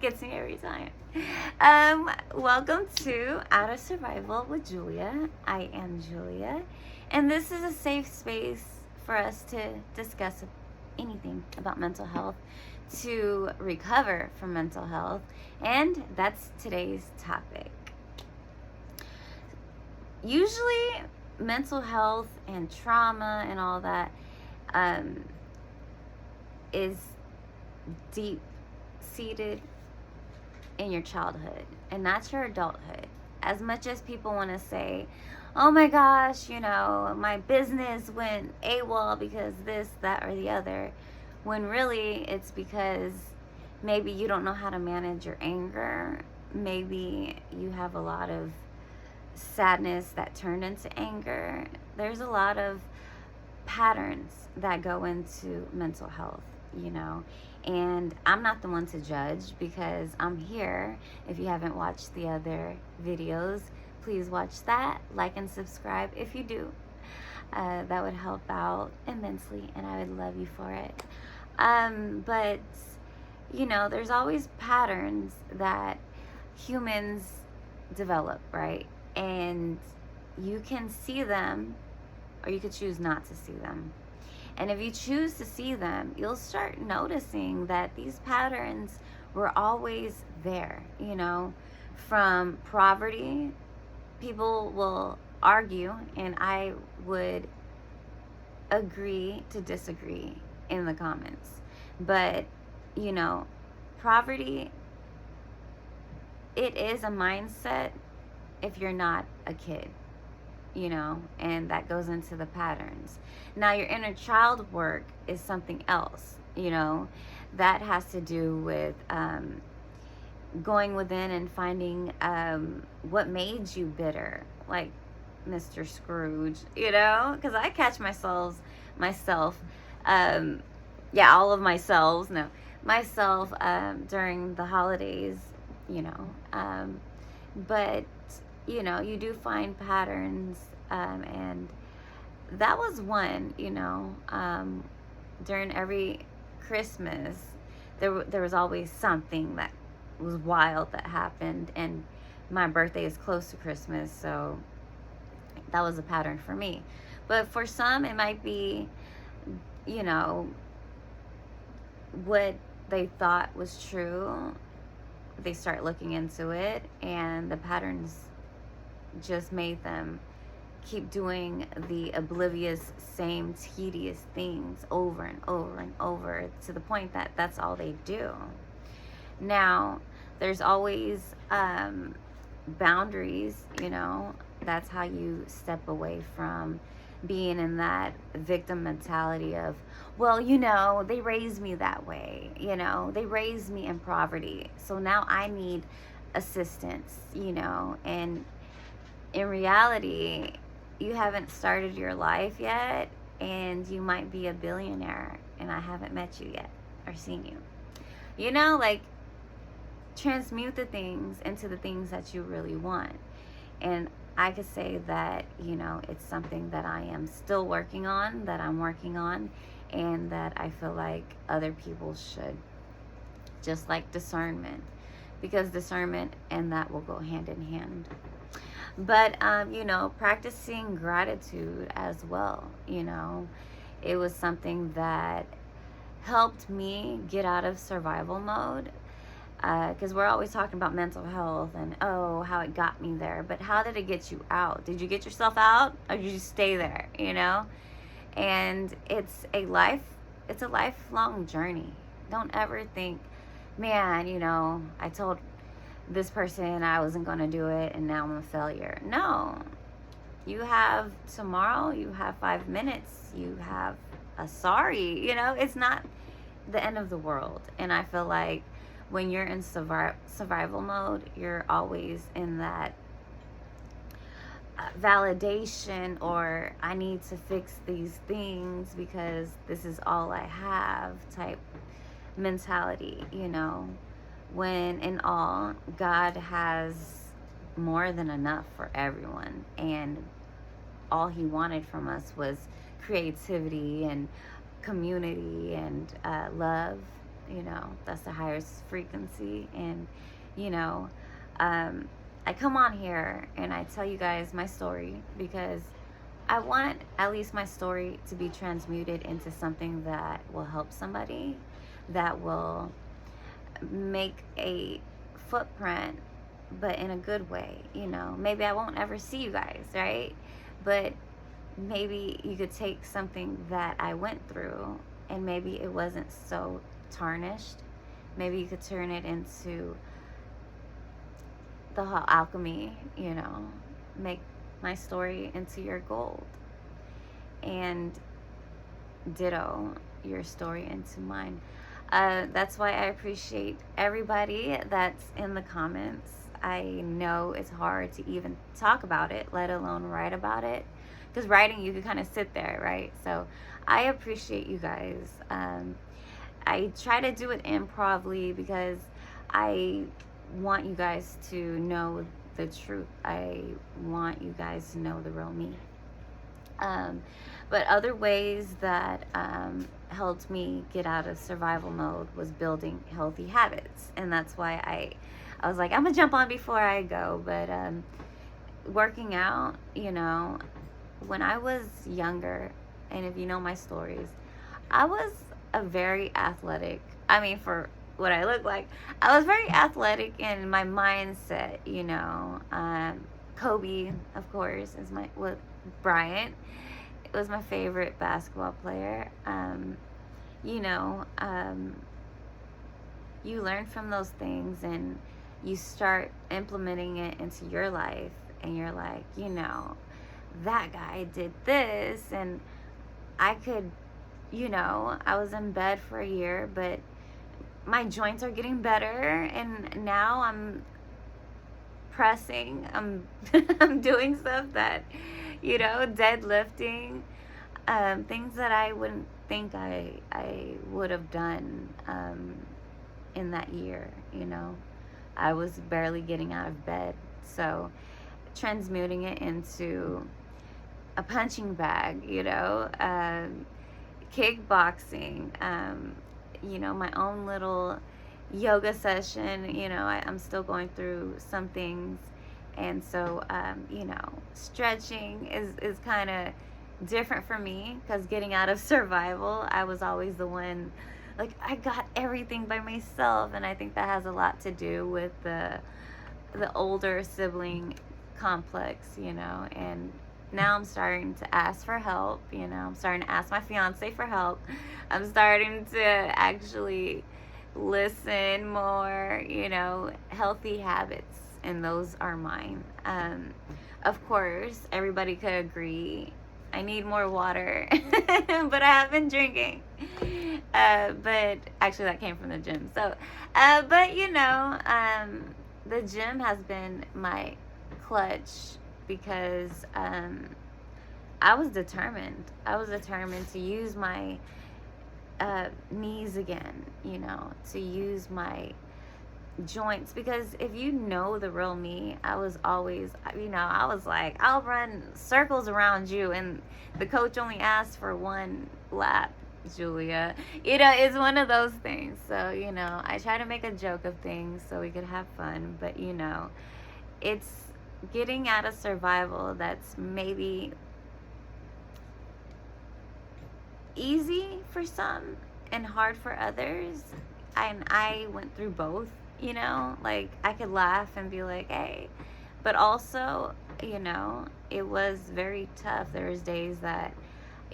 Gets me every time. Welcome to Outta Survival with Julia. I am Julia, and this is a safe space for us to discuss anything about mental health, to recover from mental health, and that's today's topic. Usually, mental health and trauma and all that is deep seated in your childhood and not your adulthood. As much as people want to say, oh my gosh, my business went AWOL because this, that, or the other, when really it's because maybe you don't know how to manage your anger. Maybe you have a lot of sadness that turned into anger. There's a lot of patterns that go into mental health, and I'm not the one to judge because I'm here. If you haven't watched the other videos, please watch that, like and subscribe if you do. That would help out immensely, and I would love you for it. But there's always patterns that humans develop, right? And you can see them, or you could choose not to see them. And if you choose to see them, you'll start noticing that these patterns were always there, from poverty. People will argue, and I would agree to disagree in the comments. But, poverty, it is a mindset if you're not a kid. And that goes into the patterns. Now, your inner child work is something else, that has to do with going within and finding what made you bitter, like Mr. Scrooge, because I catch myself, all of myself during the holidays, but you do find patterns, and that was one, during every Christmas, there was always something that was wild that happened, and my birthday is close to Christmas, so that was a pattern for me. But for some, it might be, what they thought was true. They start looking into it, and the patterns just made them keep doing the oblivious, same tedious things over and over and over, to the point that that's all they do. Now, there's always boundaries, that's how you step away from being in that victim mentality of, well, they raised me that way, they raised me in poverty, so now I need assistance, and in reality, you haven't started your life yet, and you might be a billionaire, and I haven't met you yet or seen you. Transmute the things into the things that you really want. And I could say that, it's something that I am still working on, and that I feel like other people should. Just like discernment, because discernment and that will go hand in hand. But, practicing gratitude as well, it was something that helped me get out of survival mode, because we're always talking about mental health and, how it got me there. But how did it get you out? Did you get yourself out, or did you stay there, And it's a lifelong journey. Don't ever think, man, I told this person I wasn't going to do it, and now I'm a failure. No. You have tomorrow, you have 5 minutes, you have a sorry, it's not the end of the world. And I feel like when you're in survival mode, you're always in that validation, or I need to fix these things because this is all I have type mentality, when in all, God has more than enough for everyone, and all he wanted from us was creativity and community and love, You know, that's the highest frequency. And, you know, I come on here and I tell you guys my story because I want at least my story to be transmuted into something that will help somebody, that will make a footprint, but in a good way. You know, maybe I won't ever see you guys, right? But maybe you could take something that I went through and maybe it wasn't so tarnished. Maybe you could turn it into the whole alchemy, you know, make my story into your gold. And ditto your story into mine. That's why I appreciate everybody that's in the comments. I know it's hard to even talk about it, let alone write about it. Because writing, you can kind of sit there, right? So I appreciate you guys. I try to do it improvly because I want you guys to know the truth. I want you guys to know the real me. But other ways that helped me get out of survival mode was building healthy habits. And that's why I was like, I'm going to jump on before I go. But working out, you know, when I was younger, and if you know my stories, I was a very athletic, I mean, for what I look like, I was very athletic in my mindset, you know. Kobe, of course, is Bryant was my favorite basketball player. You know, you learn from those things and you start implementing it into your life, and you're like, you know, that guy did this, and I could, you know, I was in bed for a year, but my joints are getting better, and now I'm pressing, I'm I'm doing stuff that, you know, deadlifting, things that I wouldn't think I would have done in that year, you know. I was barely getting out of bed. So transmuting it into a punching bag, you know, kickboxing, you know, my own little yoga session. You know, I'm still going through some things. And so, you know, stretching is kind of different for me because getting out of survival, I was always the one, like, I got everything by myself. And I think that has a lot to do with the older sibling complex, you know. And now I'm starting to ask for help, you know. I'm starting to ask my fiance for help. I'm starting to actually listen more, you know, healthy habits, and those are mine. Of course, everybody could agree I need more water, but I have been drinking. But actually, that came from the gym. So, but you know, the gym has been my clutch because I was determined. I was determined to use my knees again, you know, to use my joints, because if you know the real me, I was always, you know, I was like, I'll run circles around you, and the coach only asked for one lap, Julia. You know, it's one of those things. So, you know, I try to make a joke of things so we could have fun, but you know, it's getting out of survival that's maybe easy for some and hard for others. And I went through both, you know, like I could laugh and be like, hey, but also, you know, it was very tough. There was days that,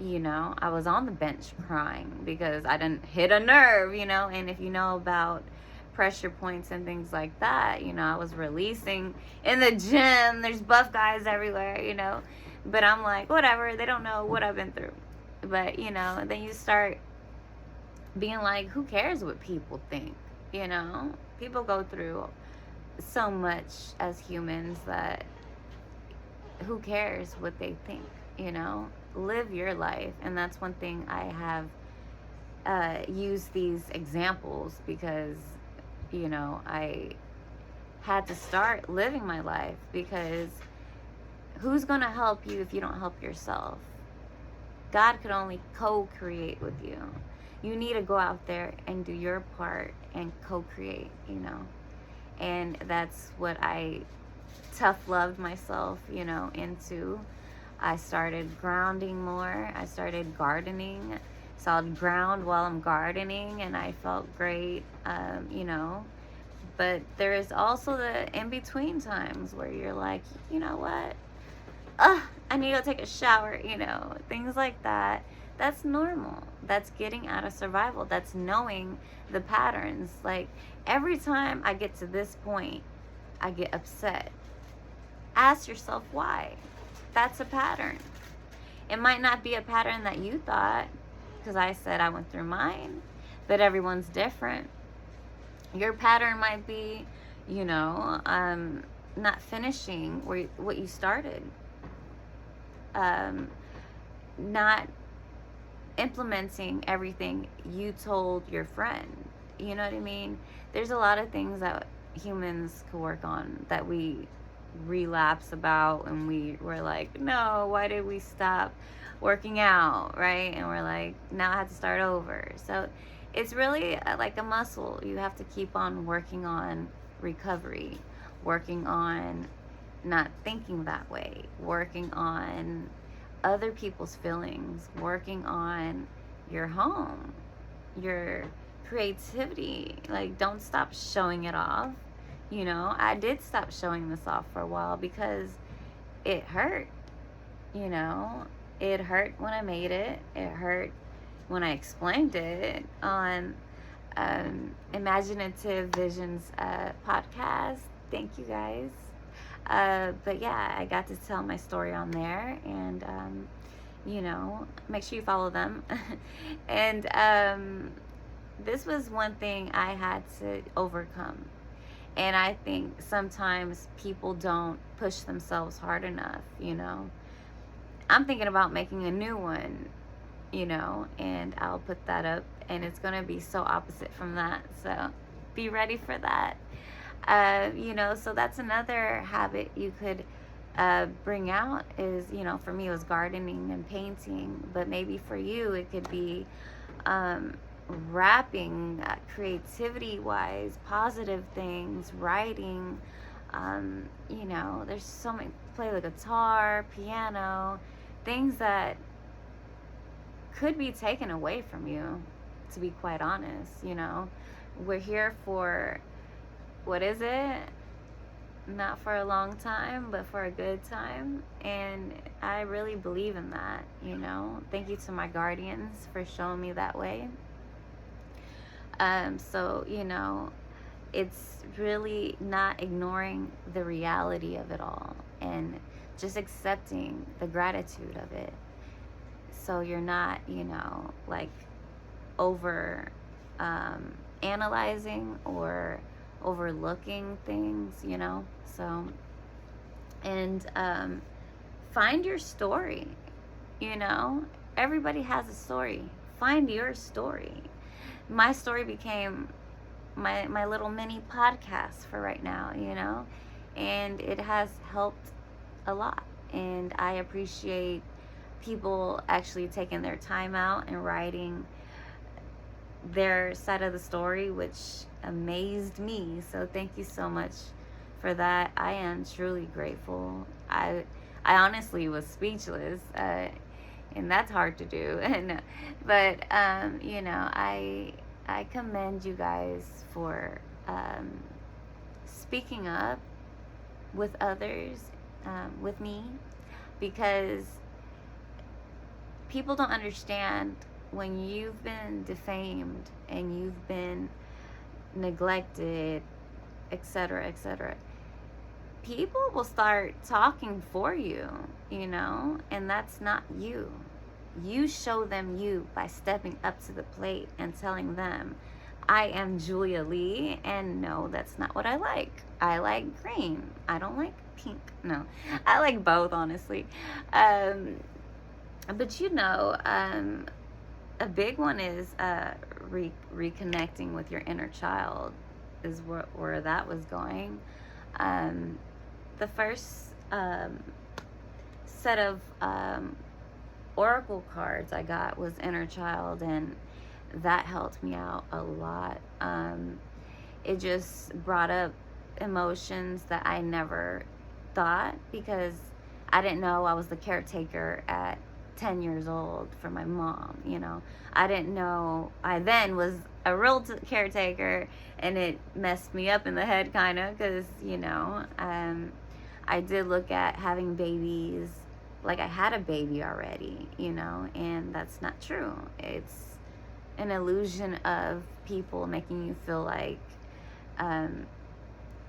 you know, I was on the bench crying because I didn't hit a nerve, you know. And if you know about pressure points and things like that, you know, I was releasing in the gym. There's buff guys everywhere, you know, but I'm like, whatever, they don't know what I've been through. But, you know, then you start being like, who cares what people think? You know, people go through so much as humans that who cares what they think, you know? Live your life. And that's one thing I have used these examples because, you know, I had to start living my life, because who's going to help you if you don't help yourself? God could only co-create with you. you need to go out there and do your part and co-create, and that's what I tough loved myself, into. I started grounding more. I started gardening. So I'd ground while I'm gardening, and I felt great, But there is also the in between times where you're like, you know what? I need to go take a shower, things like that. That's normal. That's getting out of survival. That's knowing the patterns. Like, every time I get to this point, I get upset. Ask yourself why. That's a pattern. It might not be a pattern that you thought, because I said I went through mine, but everyone's different. Your pattern might be, not finishing what you started, not implementing everything you told your friend. You know what I mean? There's a lot of things that humans could work on that we relapse about, and we're like, no, why did we stop working out, right? And we're like, now I have to start over. So it's really like a muscle. You have to keep on working on recovery, working on not thinking that way, working on other people's feelings, working on your home, your creativity. Like, don't stop showing it off. I did stop showing this off for a while because it hurt. It hurt when I made it. It hurt when I explained it on Imaginative Visions podcast. Thank you guys. But yeah, I got to tell my story on there, and make sure you follow them. And this was one thing I had to overcome. And I think sometimes people don't push themselves hard enough, I'm thinking about making a new one, and I'll put that up, and it's going to be so opposite from that. So be ready for that. So that's another habit you could bring out is, for me it was gardening and painting, but maybe for you it could be rapping, creativity wise, positive things, writing, there's so many, play the guitar, piano, things that could be taken away from you, to be quite honest. We're here for, what is it? Not for a long time, but for a good time. And I really believe in that, Thank you to my guardians for showing me that way. So, it's really not ignoring the reality of it all and just accepting the gratitude of it. So you're not, like over analyzing or overlooking things, So, and find your story, Everybody has a story. Find your story. My story became my little mini podcast for right now, and it has helped a lot. And I appreciate people actually taking their time out and writing their side of the story, which amazed me. So thank you so much for that. I am truly grateful. I honestly was speechless, and that's hard to do. But I commend you guys for speaking up with others, with me, because people don't understand when you've been defamed and you've been neglected, etc., etc. People will start talking for you, and that's not you. You show them you by stepping up to the plate and telling them, I am Julia Lee, and no, that's not what I like. I like green. I don't like pink. No, I like both, honestly. But a big one is reconnecting with your inner child, is where that was going. The first set of oracle cards I got was inner child, and that helped me out a lot. It just brought up emotions that I never thought, because I didn't know I was the caretaker at 10 years old for my mom, you know. I didn't know I then was a real caretaker, and it messed me up in the head kind of, because, you know, I did look at having babies like I had a baby already, you know, and that's not true. It's an illusion of people making you feel like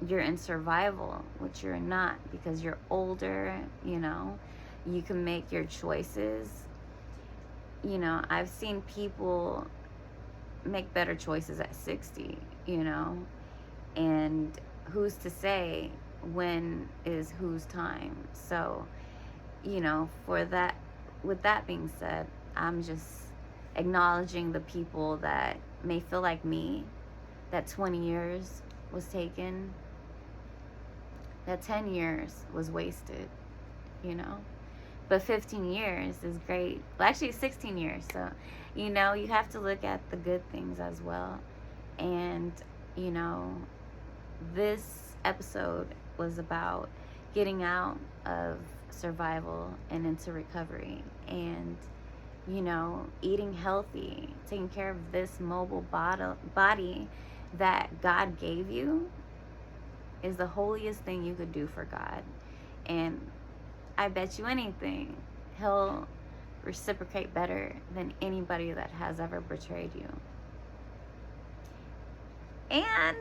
you're in survival, which you're not, because you're older, you know. You can make your choices. You know, I've seen people make better choices at 60, you know, and who's to say when is whose time? So, you know, for that, with that being said, I'm just acknowledging the people that may feel like me, that 20 years was taken, that 10 years was wasted, you know. But 15 years is great. Well, actually 16 years. So, you know, you have to look at the good things as well. And, you know, this episode was about getting out of survival and into recovery, and, you know, eating healthy, taking care of this mobile body that God gave you is the holiest thing you could do for God. And I bet you anything, He'll reciprocate better than anybody that has ever betrayed you. And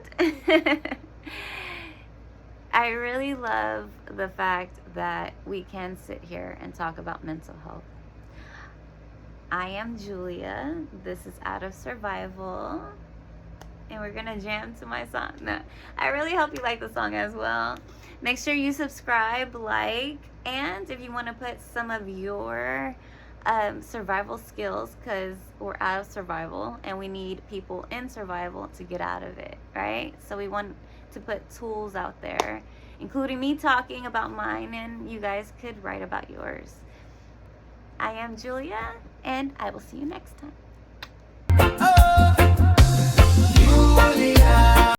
I really love the fact that we can sit here and talk about mental health. I am Julia. This is Outta Survival. And we're gonna jam to my song. No, I really hope you like the song as well. Make sure you subscribe, like, and if you want to put some of your survival skills, because we're out of survival and we need people in survival to get out of it, right? So we want to put tools out there, including me talking about mine, and you guys could write about yours. I am Julia, and I will see you next time. Julia.